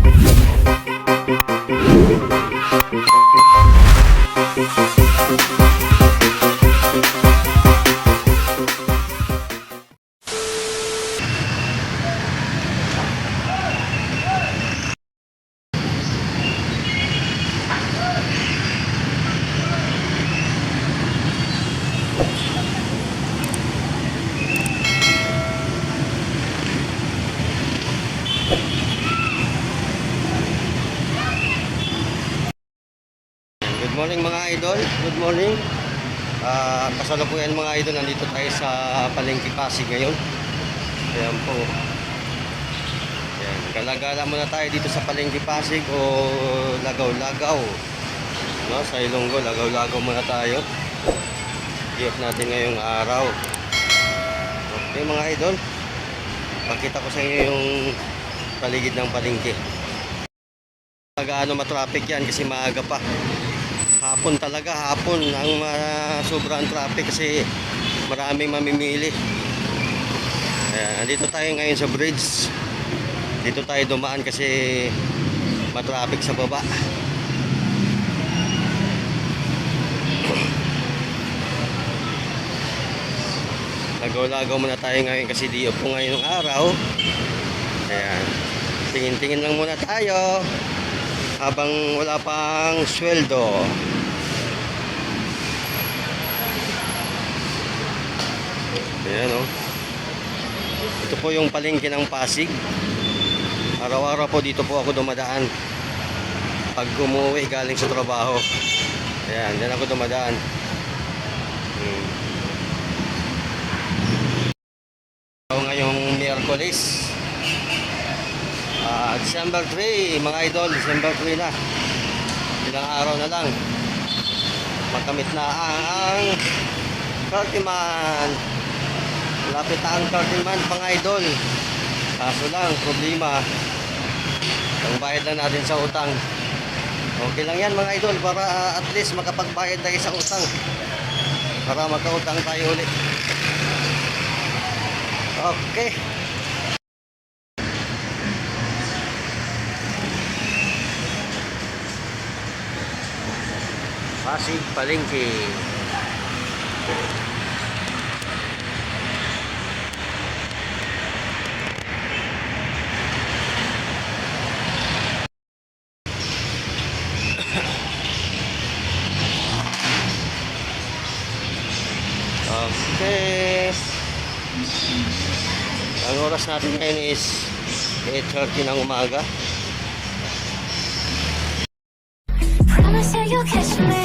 Good morning mga idol, good morning. Kasalukuyan mga idol, nandito tayo sa Palengke Pasig ngayon. Ayan po. Ayan, gala-gala muna tayo dito sa Palengke Pasig o lagaw-lagaw, no? Sa Ilonggo, lagaw-lagaw muna tayo. Gift natin ngayong araw. Okay mga idol, pakita ko sa inyo yung paligid ng palengke. Gaano matraffic yan kasi maaga pa. Hapon talaga, hapon ang sobrang traffic kasi maraming mamimili. Nandito tayo ngayon sa bridge. Dito tayo dumaan kasi matraffic sa baba. Lagaw-lagaw muna tayo ngayon kasi di po ngayon ng araw. Ayan. Tingin-tingin lang muna tayo habang wala pang sweldo. Ayan o. Ito po yung palengke ng Pasig. Araw-araw po dito po ako dumadaan pag umuwi galing sa trabaho. Ayan, dyan ako dumadaan. Ngayong Miyerkules, December 3 mga idol, December 3 na. Ilang araw na lang makamit na ang 30 month. Lapit na ang 30 month mga idol. Kaso lang, problema, ang bayad lang natin sa utang. Okay lang yan mga idol, para at least makapagbayad tayo sa utang, para magkautang tayo ulit. Okay. Pasig Palengke. Okay. Ang oras natin ngayon is 8:30 ng umaga. Promise you you'll catch me.